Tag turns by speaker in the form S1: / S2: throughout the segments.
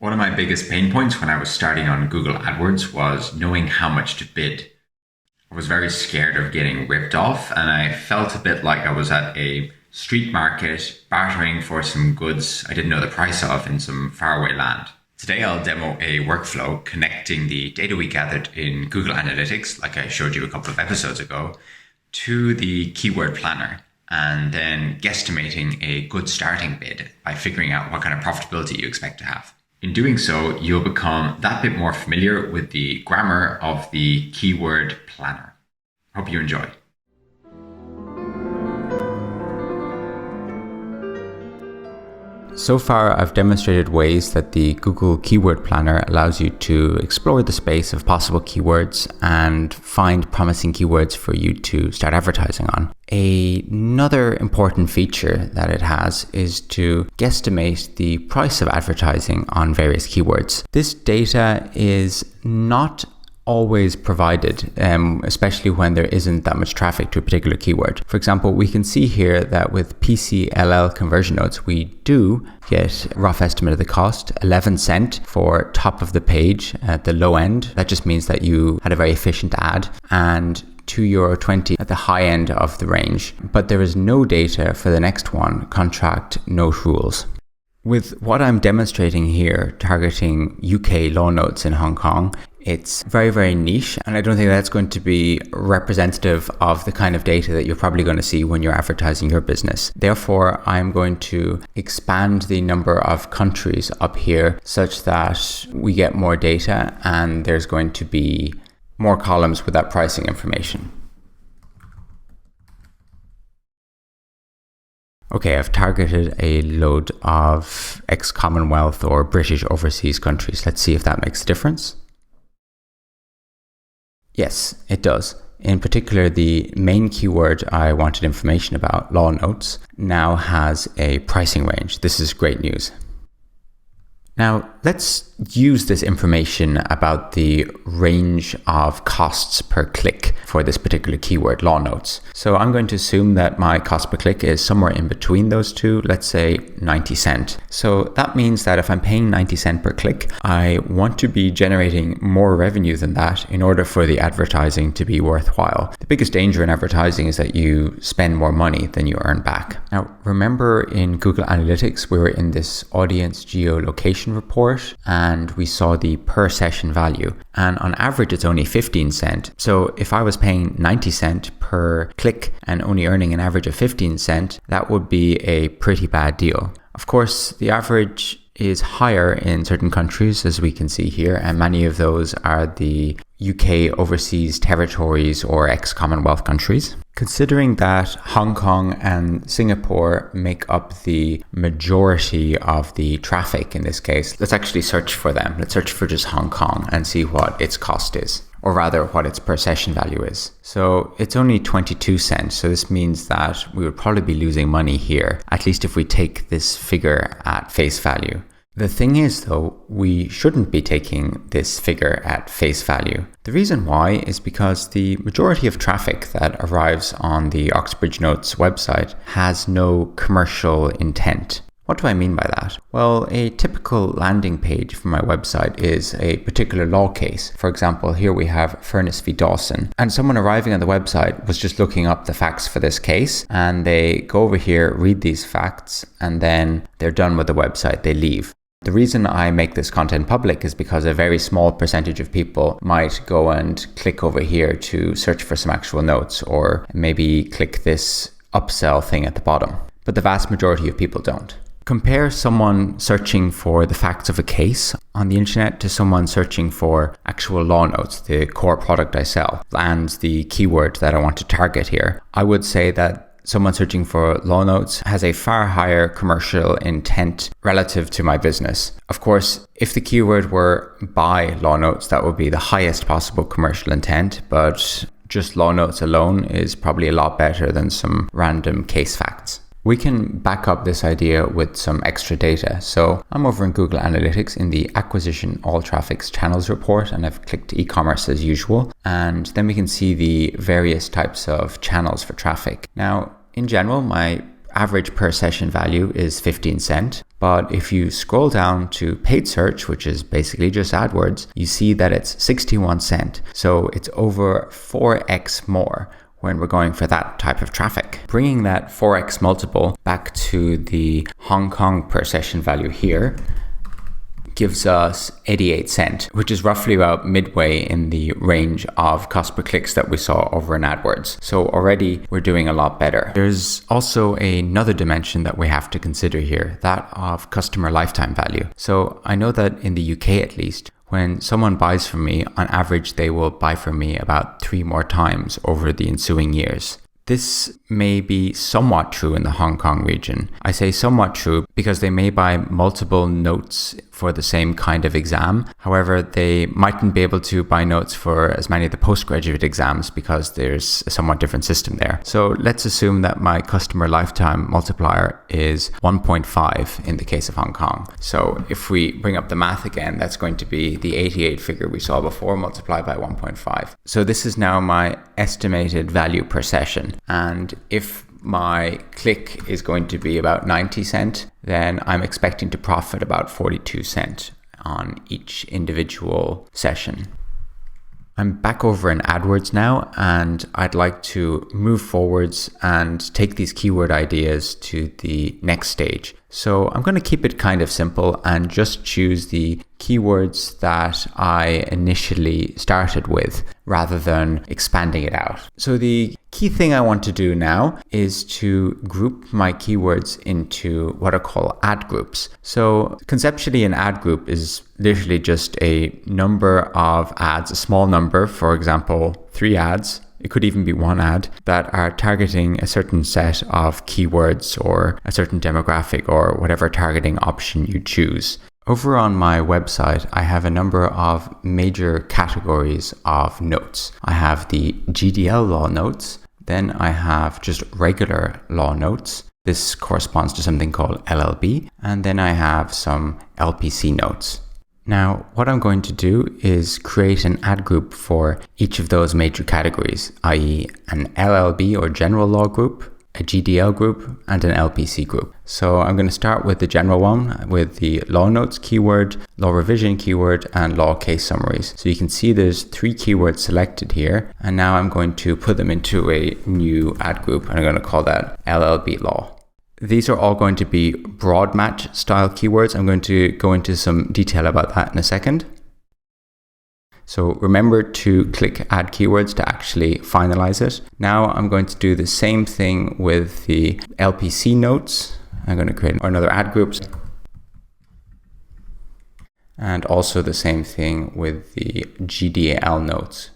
S1: One of my biggest pain points when I was starting on Google AdWords was knowing how much to bid. I was very scared of getting ripped off, and I felt a bit like I was at a street market bartering for some goods I didn't know the price of in some faraway land. Today I'll demo a workflow connecting the data we gathered in Google Analytics, like I showed you a couple of episodes ago, to the Keyword Planner, and then guesstimating a good starting bid by figuring out what kind of profitability you expect to have. In doing so, you'll become that bit more familiar with the grammar of the Keyword Planner. Hope you enjoy.
S2: So far, I've demonstrated ways that the Google Keyword Planner allows you to explore the space of possible keywords and find promising keywords for you to start advertising on. Another important feature that it has is to guesstimate the price of advertising on various keywords. This data is not always provided, especially when there isn't that much traffic to a particular keyword. For example, we can see here that with PCLL conversion notes, we do get a rough estimate of the cost, 11 cents for top of the page at the low end. That just means that you had a very efficient ad, and €2.20 at the high end of the range. But there is no data for the next one, contract note rules. With what I'm demonstrating here, targeting UK law notes in Hong Kong, it's very, very niche, and I don't think that's going to be representative of the kind of data that you're probably going to see when you're advertising your business. Therefore, I'm going to expand the number of countries up here such that we get more data and there's going to be more columns with that pricing information. Okay, I've targeted a load of ex-Commonwealth or British overseas countries. Let's see if that makes a difference. Yes, it does. In particular, the main keyword I wanted information about, law notes, now has a pricing range. This is great news. Now, let's use this information about the range of costs per click for this particular keyword, law notes. So I'm going to assume that my cost per click is somewhere in between those two, let's say 90 cents. So that means that if I'm paying 90 cents per click, I want to be generating more revenue than that in order for the advertising to be worthwhile. The biggest danger in advertising is that you spend more money than you earn back. Now, remember in Google Analytics, we were in this audience geolocation report, and we saw the per session value, and on average it's only 15 cents. So if I was paying 90 cents per click and only earning an average of 15 cents, that would be a pretty bad deal. Of course, the average is higher in certain countries, as we can see here, and many of those are the UK overseas territories or ex-Commonwealth countries. Considering that Hong Kong and Singapore make up the majority of the traffic in this case, let's actually search for them. Let's search for just Hong Kong and see what its cost is, or rather what its per session value is. So it's only 22 cents. So this means that we would probably be losing money here, at least if we take this figure at face value. The thing is, though, we shouldn't be taking this figure at face value. The reason why is because the majority of traffic that arrives on the Oxbridge Notes website has no commercial intent. What do I mean by that? Well, a typical landing page for my website is a particular law case. For example, here we have Furness v. Dawson, and someone arriving on the website was just looking up the facts for this case, and they go over here, read these facts, and then they're done with the website, they leave. The reason I make this content public is because a very small percentage of people might go and click over here to search for some actual notes, or maybe click this upsell thing at the bottom. But the vast majority of people don't. Compare someone searching for the facts of a case on the internet to someone searching for actual law notes, the core product I sell, and the keyword that I want to target here. I would say that someone searching for law notes has a far higher commercial intent relative to my business. Of course, if the keyword were buy law notes, that would be the highest possible commercial intent, but just law notes alone is probably a lot better than some random case facts. We can back up this idea with some extra data. So I'm over in Google Analytics in the Acquisition All Traffic's Channels report, and I've clicked e-commerce as usual. And then we can see the various types of channels for traffic. Now, in general, my average per session value is 15 cents. But if you scroll down to paid search, which is basically just AdWords, you see that it's 61 cents. So it's over 4x more when we're going for that type of traffic. Bringing that 4x multiple back to the Hong Kong per session value here gives us 88 cents, which is roughly about midway in the range of cost per clicks that we saw over in AdWords. So already we're doing a lot better. There's also another dimension that we have to consider here, that of customer lifetime value. So I know that in the UK at least, when someone buys from me, on average, they will buy from me about 3 more times over the ensuing years. This may be somewhat true in the Hong Kong region. I say somewhat true because they may buy multiple notes for the same kind of exam. However, they mightn't be able to buy notes for as many of the postgraduate exams because there's a somewhat different system there. So let's assume that my customer lifetime multiplier is 1.5 in the case of Hong Kong. So if we bring up the math again, that's going to be the 88 figure we saw before multiplied by 1.5. So this is now my estimated value per session. And if my click is going to be about 90 cents, then I'm expecting to profit about 42 cents on each individual session. I'm back over in AdWords now, and I'd like to move forwards and take these keyword ideas to the next stage. So I'm going to keep it kind of simple and just choose the keywords that I initially started with rather than expanding it out. So the key thing I want to do now is to group my keywords into what are called ad groups. So conceptually, an ad group is literally just a number of ads, a small number, for example, 3 ads. It could even be 1 ad that are targeting a certain set of keywords or a certain demographic or whatever targeting option you choose. Over on my website, I have a number of major categories of notes. I have the GDL law notes, then I have just regular law notes. This corresponds to something called LLB, and then I have some LPC notes. Now, what I'm going to do is create an ad group for each of those major categories, i.e. an LLB or general law group, a GDL group, and an LPC group. So I'm going to start with the general one with the law notes keyword, law revision keyword, and law case summaries. So you can see there's 3 keywords selected here, and now I'm going to put them into a new ad group, and I'm going to call that LLB law. These are all going to be broad match style keywords. I'm going to go into some detail about that in a second. So remember to click add keywords to actually finalize it. Now I'm going to do the same thing with the LPC notes. I'm going to create another ad group. And also the same thing with the GDL notes.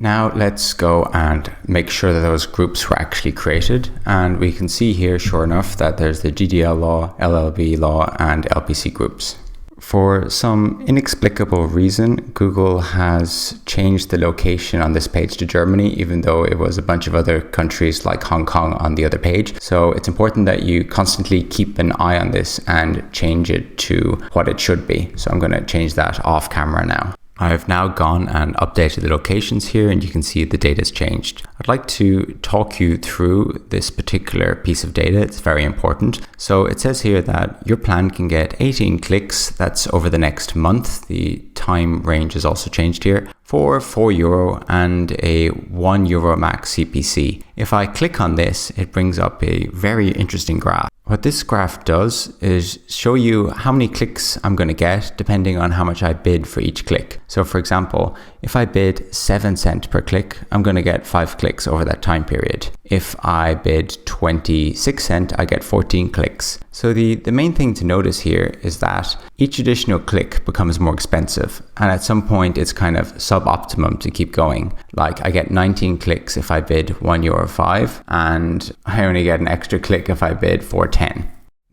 S2: Now let's go and make sure that those groups were actually created. And we can see here, sure enough, that there's the GDL law, LLB law, and LPC groups. For some inexplicable reason, Google has changed the location on this page to Germany, even though it was a bunch of other countries like Hong Kong on the other page. So it's important that you constantly keep an eye on this and change it to what it should be. So I'm going to change that off camera now. I've now gone and updated the locations here, and you can see the data's changed. I'd like to talk you through this particular piece of data. It's very important. So it says here that your plan can get 18 clicks. That's over the next month. The time range is also changed here for €4 and a €1 max CPC. If I click on this, it brings up a very interesting graph. What this graph does is show you how many clicks I'm going to get depending on how much I bid for each click. So for example, if I bid 7 cents per click, I'm going to get 5 clicks over that time period. If I bid 26 cents, I get 14 clicks. So the main thing to notice here is that each additional click becomes more expensive. And at some point, it's kind of suboptimum to keep going. Like I get 19 clicks if I bid €1.05, and I only get an extra click if I bid $4.10.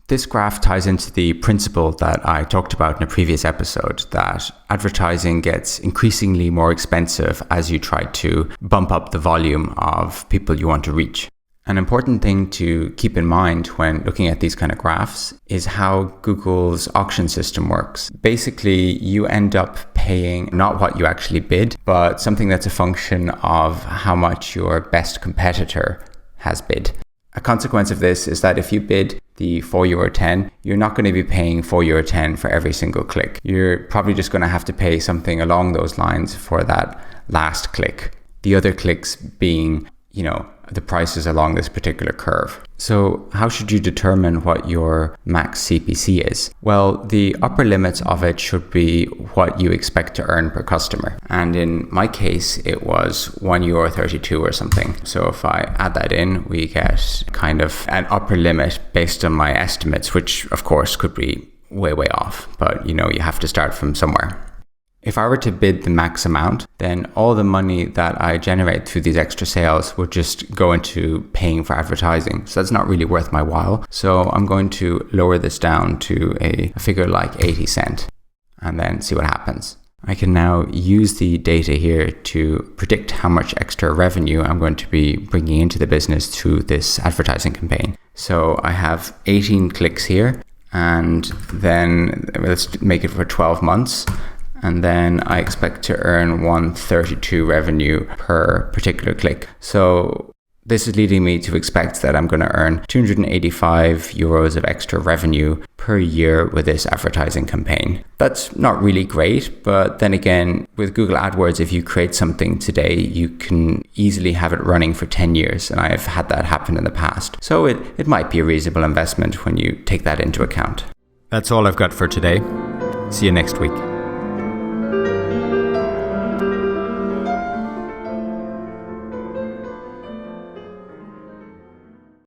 S2: This graph ties into the principle that I talked about in a previous episode, that advertising gets increasingly more expensive as you try to bump up the volume of people you want to reach. An important thing to keep in mind when looking at these kind of graphs is how Google's auction system works. Basically, you end up paying not what you actually bid, but something that's a function of how much your best competitor has bid. A consequence of this is that if you bid the €4.10, you're not going to be paying €4.10 for every single click. You're probably just going to have to pay something along those lines for that last click. The other clicks being, the prices along this particular curve. So how should you determine what your max CPC is? Well, the upper limits of it should be what you expect to earn per customer. And in my case, it was €1.32 or something. So if I add that in, we get kind of an upper limit based on my estimates, which of course could be way off, but you have to start from somewhere. If I were to bid the max amount, then all the money that I generate through these extra sales would just go into paying for advertising. So that's not really worth my while. So I'm going to lower this down to a figure like 80 cents and then see what happens. I can now use the data here to predict how much extra revenue I'm going to be bringing into the business through this advertising campaign. So I have 18 clicks here, and then let's make it for 12 months. And then I expect to earn $1.32 revenue per particular click. So this is leading me to expect that I'm going to earn €285 of extra revenue per year with this advertising campaign. That's not really great, but then again, with Google AdWords, if you create something today, you can easily have it running for 10 years. And I've had that happen in the past. So it might be a reasonable investment when you take that into account. That's all I've got for today. See you next week.